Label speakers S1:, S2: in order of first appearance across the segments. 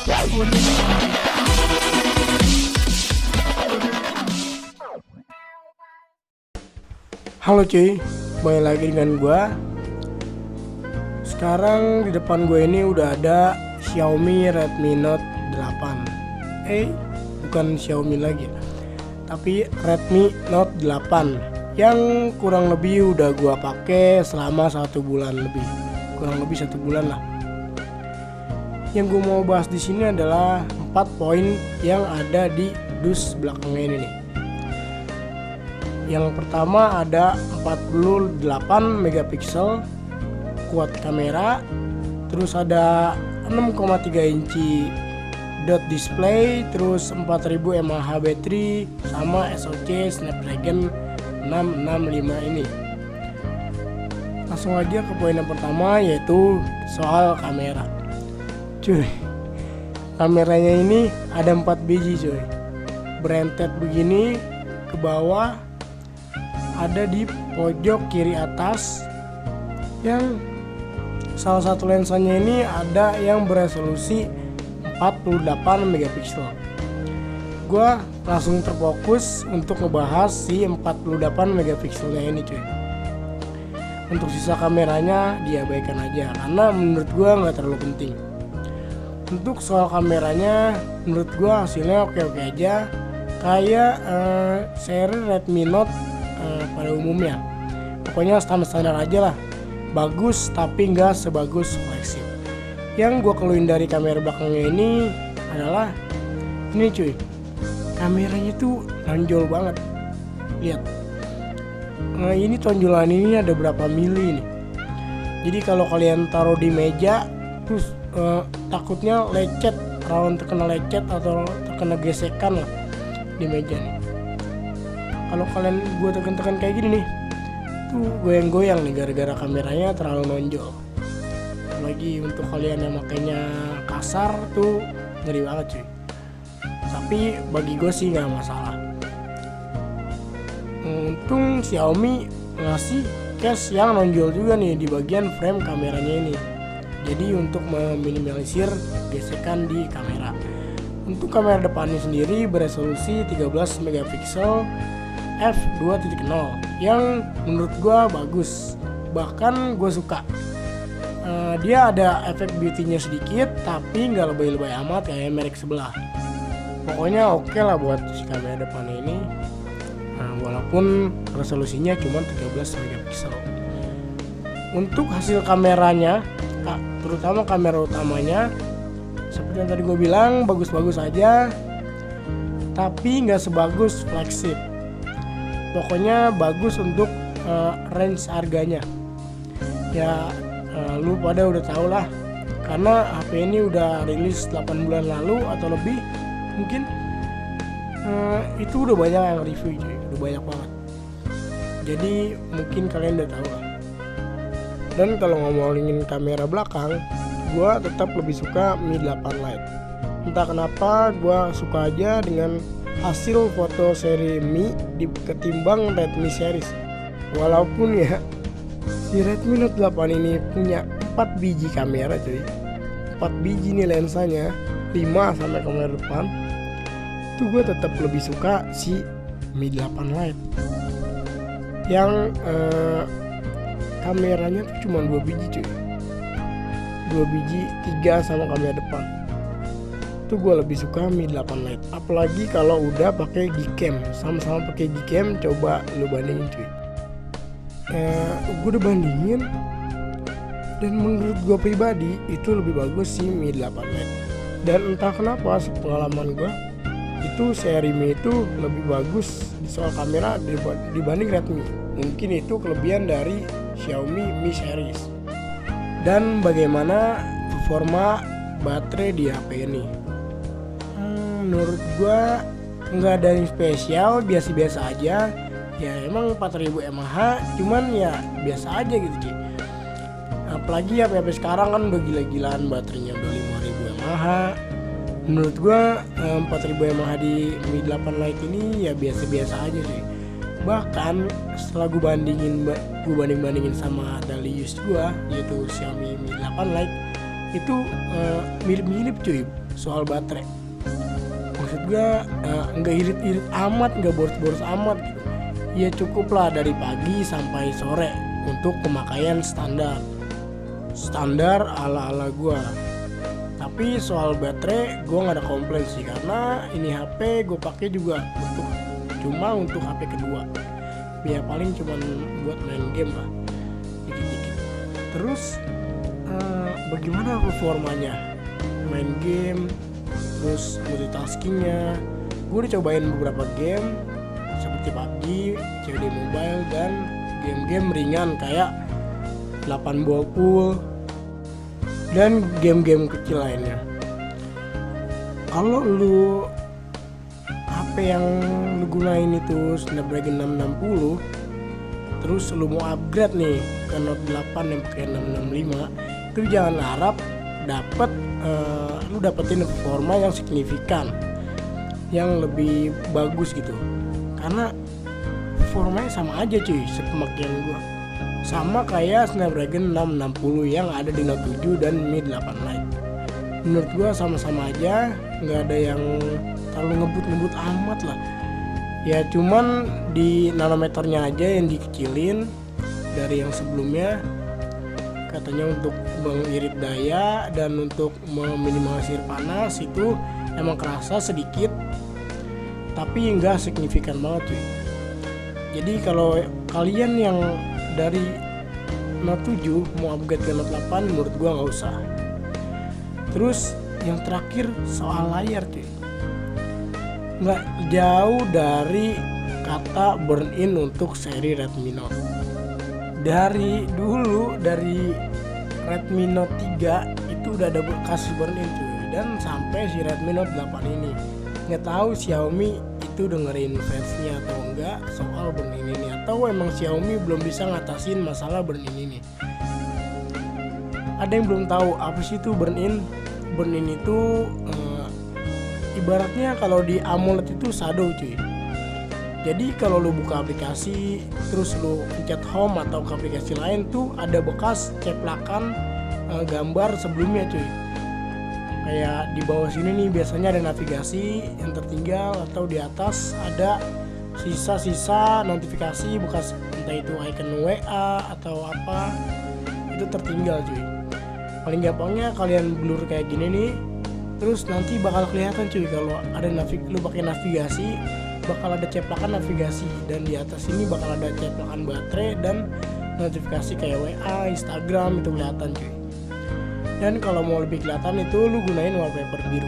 S1: Halo cuy, kembali lagi dengan gua. Sekarang di depan gue ini udah ada Xiaomi Redmi Note 8. Bukan Xiaomi lagi, tapi Redmi Note 8 yang kurang lebih udah gua pakai selama 1 bulan lebih, kurang lebih 1 bulan lah. Yang gue mau bahas di sini adalah 4 poin yang ada di dus belakangnya ini nih. Yang pertama ada 48 megapiksel kuat kamera, terus ada 6,3 inci dot display, terus 4000 mAh baterai sama SoC Snapdragon 665 ini. Langsung aja ke poin yang pertama, yaitu soal kamera. Cuy, kameranya ini ada 4 biji cuy, berentet begini ke bawah. Ada di pojok kiri atas, yang salah satu lensanya ini ada yang beresolusi 48 megapiksel. Gua langsung terfokus untuk ngebahas si 48 megapikselnya ini cuy. Untuk sisa kameranya diabaikan aja karena menurut gua nggak terlalu penting. Untuk soal kameranya menurut gua hasilnya oke-oke aja, kayak seri Redmi Note pada umumnya. Pokoknya standar-standar aja lah, bagus tapi nggak sebagus flagship. Yang gue keluhin dari kamera belakangnya ini adalah ini cuy, kameranya tuh nonjol banget. Lihat, ini tonjolan ini ada berapa mili nih. Jadi kalau kalian taruh di meja terus takutnya lecet, rawan terkena lecet atau terkena gesekan lah di meja nih. Kalau kalian gue tekan-tekan kayak gini nih, tuh goyang-goyang nih gara-gara kameranya terlalu nonjol. Apalagi untuk kalian yang makainya kasar tuh ngeri banget cuy. Tapi bagi gue sih nggak masalah. Untung Xiaomi ngasih case yang nonjol juga nih di bagian frame kameranya ini. Jadi untuk meminimalisir gesekan di kamera. Untuk kamera depannya sendiri beresolusi 13 megapiksel f2.0 yang menurut gua bagus, bahkan gue suka. Dia ada efek beauty-nya sedikit tapi nggak lebay-lebay amat kayak merek sebelah. Pokoknya oke lah buat si kamera depannya ini, walaupun resolusinya cuma 13 megapiksel. Untuk hasil kameranya, terutama kamera utamanya, seperti yang tadi gue bilang, bagus-bagus aja tapi nggak sebagus flagship. Pokoknya bagus untuk range harganya. Ya lu pada udah tau lah, karena HP ini udah rilis 8 bulan lalu atau lebih mungkin. Itu udah banyak yang review cuy, udah banyak banget. Jadi mungkin kalian udah tahu lah. Dan kalau ngomongin kamera belakang, gua tetap lebih suka Mi 8 Lite. Entah kenapa gua suka aja dengan hasil foto seri Mi ketimbang Redmi series. Walaupun ya si Redmi Note 8 ini punya 4 biji kamera cuy, 4 biji nih lensanya, 5 sampai kamera depan. Tuh gue tetap lebih suka si Mi 8 Lite yang kameranya tuh cuma 2 biji cuy, 2 biji, 3 sama kamera depan. Tuh gue lebih suka Mi 8 Lite. Apalagi kalau udah pakai Gcam, sama-sama pakai Gcam, coba lu bandingin cuy. Gue udah bandingin dan menurut gue pribadi itu lebih bagus si Mi 8 Lite. Dan entah kenapa pengalaman gue itu seri Mi itu lebih bagus di soal kamera dibanding Redmi. Mungkin itu kelebihan dari Xiaomi Mi series. Dan bagaimana performa baterai di HP ini? Menurut gua nggak ada yang spesial, biasa-biasa aja. Ya emang 4000 mAh, cuman ya biasa aja gitu cuy. Apalagi HP sekarang kan udah gila-gilaan baterainya, udah 5000 mAh. Menurut gua 4000 mAh di Mi 8 Lite ini ya biasa-biasa aja cuy. Bahkan setelah gue bandingin sama daily use gue, yaitu Xiaomi Mi 8 Lite, itu mirip-mirip cuy soal baterai. Maksud gue nggak irit-irit amat, nggak boros-boros amat gitu. Ya cukup lah dari pagi sampai sore untuk pemakaian standar ala gue. Tapi soal baterai gue nggak ada komplain sih, karena ini HP gue pakai juga cuma untuk HP kedua. Ya paling cuma buat main game lah dikit-dikit. Terus bagaimana performanya main game, terus multitaskingnya. Gue udah cobain beberapa game seperti PUBG, COD Mobile, dan game-game ringan kayak 8 ball pool dan game-game kecil lainnya. Kalau lu HP yang lu gunain itu Snapdragon 660, terus lu mau upgrade nih ke Note 8 yang pakai 665, itu jangan harap lu dapetin performa yang signifikan, yang lebih bagus gitu, karena performanya sama aja cuy sepemakaian gua, sama kayak Snapdragon 660 yang ada di Note 7 dan Mi 8 Lite. Menurut gua sama-sama aja, nggak ada yang terlalu ngebut amat lah. Ya cuman di nanometernya aja yang dikecilin dari yang sebelumnya, katanya untuk mengirit daya dan untuk meminimalisir panas. Itu emang kerasa sedikit, tapi nggak signifikan banget cuy. Jadi kalau kalian yang dari Note 7 mau upgrade ke Note 8, menurut gua nggak usah. Terus yang terakhir soal layar cuy, nggak jauh dari kata burn in untuk seri Redmi Note. Dari dulu, dari Redmi Note 3 itu udah ada kasus burn in cuy, dan sampai si Redmi Note 8 ini. Nggak tahu Xiaomi itu dengerin fansnya atau enggak soal burn in ini, atau emang Xiaomi belum bisa ngatasin masalah burn in ini. Ada yang belum tahu apa sih itu burn in. Burn in itu ibaratnya kalau di AMOLED itu shadow cuy. Jadi kalau lu buka aplikasi terus lu pencet home atau ke aplikasi lain tuh ada bekas ceplakan gambar sebelumnya cuy. Kayak di bawah sini nih biasanya ada navigasi yang tertinggal, atau di atas ada sisa-sisa notifikasi bekas, entah itu icon WA atau apa, itu tertinggal cuy. Paling gampangnya kalian blur kayak gini nih, terus nanti bakal kelihatan cuy kalau ada lu pakai navigasi, bakal ada ceplakan navigasi, dan di atas ini bakal ada ceplakan baterai dan notifikasi kayak WA, Instagram, itu kelihatan cuy. Dan kalau mau lebih kelihatan itu lu gunain wallpaper biru.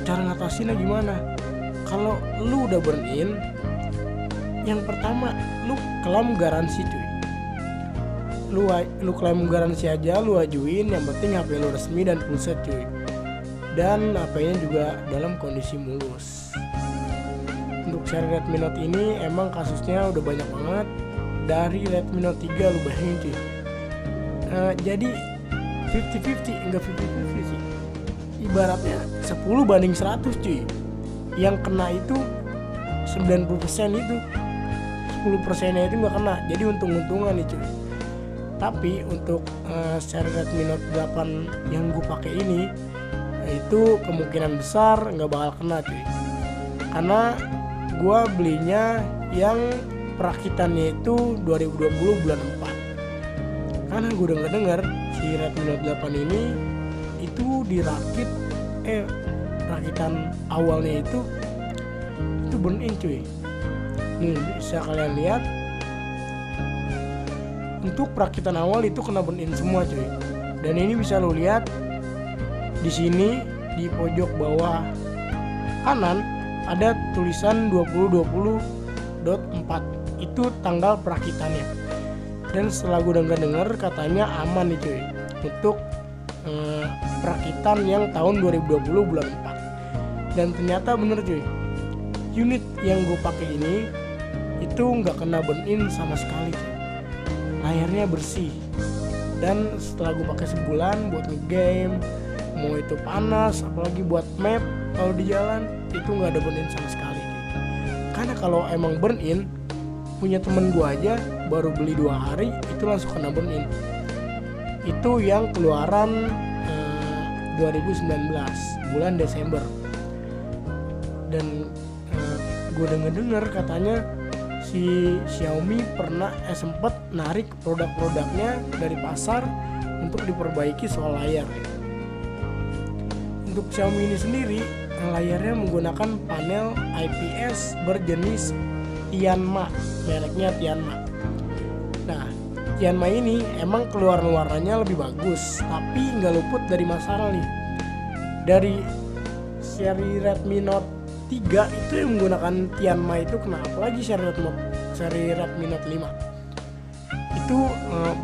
S1: Cara ngatasinnya gimana? Kalau lu udah burn in, yang pertama lu klaim garansi cuy. Lu klaim garansi aja, lu ajuin, yang penting HP lu resmi dan full set cuy. Dan HP-nya juga dalam kondisi mulus. Untuk seri Redmi Note ini emang kasusnya udah banyak banget. Dari Redmi Note 3 lu bayangin cuy. Jadi 50-50, enggak 50-50 sih. Ibaratnya 10 banding 100 cuy. Yang kena itu 90% itu, 10%-nya itu nggak kena. Jadi untung-untungan nih cuy. Tapi untuk seri Redmi Note 8 yang gue pakai ini, itu kemungkinan besar nggak bakal kena cuy, karena gue belinya yang perakitannya itu 2020 bulan 4. Karena gue dengar si Redmi Note 8 ini itu dirakit rakitan awalnya itu burn in cuy. Nih bisa kalian lihat, untuk perakitan awal itu kena burn in semua cuy. Dan ini bisa lo lihat di sini di pojok bawah kanan ada tulisan 2020.4, itu tanggal perakitannya. Dan setelah gue dengar katanya aman nih cuy untuk perakitan yang tahun 2020 bulan 4. Dan ternyata bener cuy, unit yang gue pakai ini itu nggak kena burn in sama sekali cuy. Layarnya bersih, dan setelah gue pakai sebulan buat nge-game, mau itu panas apalagi buat map kalau di jalan, itu nggak ada burn in sama sekali cuy. Karena kalau emang burn in, punya temen gue aja baru beli 2 hari itu langsung kena burn in. itu yang keluaran 2019 bulan Desember. Dan gue denger katanya si Xiaomi pernah sempet narik produk-produknya dari pasar untuk diperbaiki soal layar. Untuk Xiaomi ini sendiri, layarnya menggunakan panel IPS berjenis Tianma, mereknya Tianma. Nah, Tianma ini emang keluaran warnanya lebih bagus, tapi nggak luput dari masalah nih. Dari seri Redmi Note 3 itu yang menggunakan Tianma itu, kenapa lagi seri Redmi Note 5 itu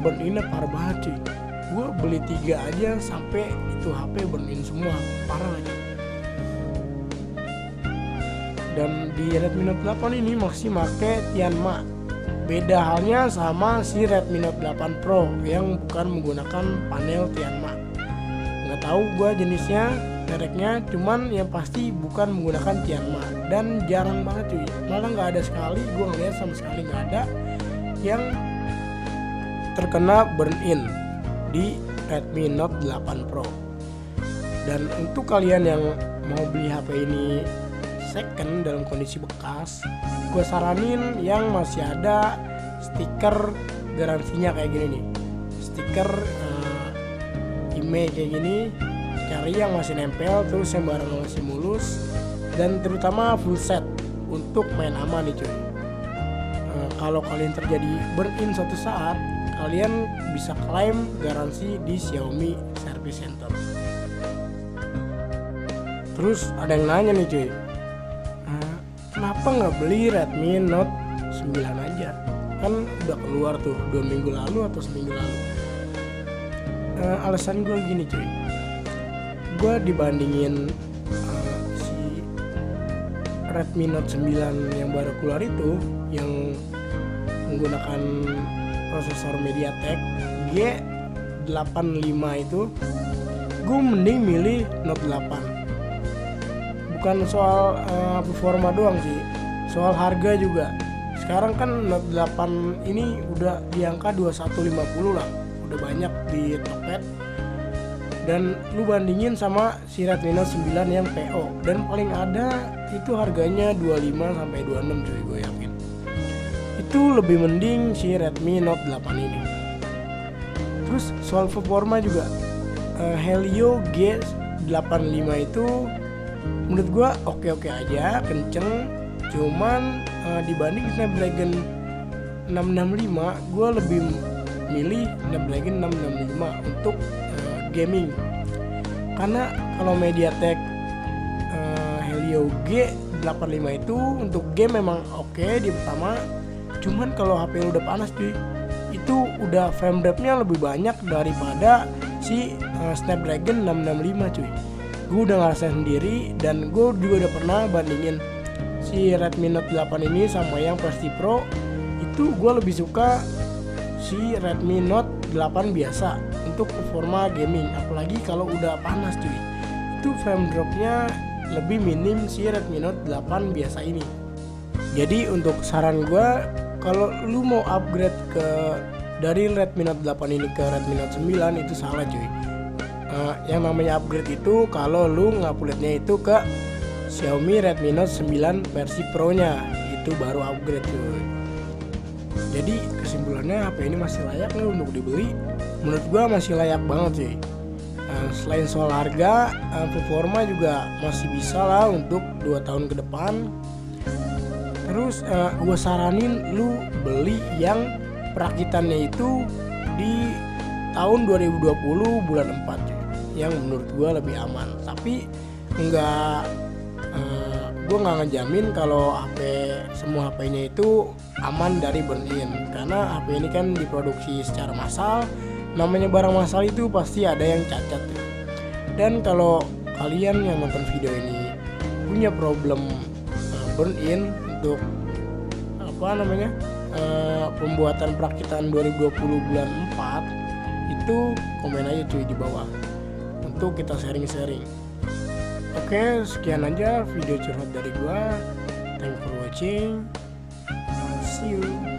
S1: burn in-nya parah banget cuy. Gue beli 3 aja sampai itu HP burn in semua, parah lagi. Dan di Redmi Note 8 ini masih pakai Tianma. Beda halnya sama si Redmi Note 8 Pro yang bukan menggunakan panel Tianma. Nggak tahu gue jenisnya, mereknya, cuman yang pasti bukan menggunakan Tianma. Dan jarang banget cuy, malah nggak ada sekali, gue ngeliat sama sekali nggak ada yang terkena burn in di Redmi Note 8 Pro. Dan untuk kalian yang mau beli HP ini second dalam kondisi bekas, gue saranin yang masih ada stiker garansinya kayak gini nih, stiker IMEI kayak gini, cari yang masih nempel, terus yang barang masih mulus, dan terutama full set untuk main aman nih cuy. Kalau kalian terjadi burn in suatu saat, kalian bisa klaim garansi di Xiaomi Service Center. Terus ada yang nanya nih cuy, kenapa nggak beli Redmi Note 9 aja? Kan udah keluar tuh 2 minggu lalu atau seminggu lalu. Alasan gue gini cuy, gue dibandingin si Redmi Note 9 yang baru keluar itu, yang menggunakan prosesor MediaTek G85 itu, gue mending milih Note 8. Bukan soal performa doang sih, soal harga juga. Sekarang kan Note 8 ini udah di angka 2150 lah, udah banyak di Tokped. Dan lu bandingin sama si Redmi Note 9 yang PO, dan paling ada itu harganya 25 sampai 26 cuy, gue yakin. Itu lebih mending si Redmi Note 8 ini. Terus soal performa juga, Helio G85 itu menurut gua oke-oke aja, kenceng. Cuman dibanding Snapdragon 665, gua lebih milih Snapdragon 665 untuk gaming. Karena kalau MediaTek Helio G85 itu untuk game memang oke di pertama. Cuman kalau HP lu udah panas cuy, itu udah frame rate-nya lebih banyak daripada si Snapdragon 665 cuy. Gue udah ngerasain sendiri, dan gue juga udah pernah bandingin si Redmi Note 8 ini sama yang Versi Pro. Itu gue lebih suka si Redmi Note 8 biasa untuk performa gaming, apalagi kalau udah panas cuy. Itu frame dropnya lebih minim si Redmi Note 8 biasa ini. Jadi untuk saran gue, kalau lu mau upgrade dari Redmi Note 8 ini ke Redmi Note 9 itu salah cuy. Yang namanya upgrade itu kalau lu nguploadnya itu ke Xiaomi Redmi Note 9 versi Pro nya, itu baru upgrade cuy. Jadi kesimpulannya HP ini masih layak nih untuk dibeli. Menurut gua masih layak banget sih. Selain soal harga, performa juga masih bisa lah untuk 2 tahun ke depan. Terus gua saranin lu beli yang perakitannya itu di tahun 2020 bulan 4 cuy, yang menurut gue lebih aman. Tapi gue nggak ngejamin kalau semua HP-nya itu aman dari burn in, karena HP ini kan diproduksi secara massal. Namanya barang massal itu pasti ada yang cacat ya. Dan kalau kalian yang nonton video ini punya problem burn in untuk pembuatan perakitan 2020 bulan 4, itu komen aja cuy di bawah untuk kita sharing-sharing. Oke, sekian aja video curhat dari gua. Thank you for watching. See you.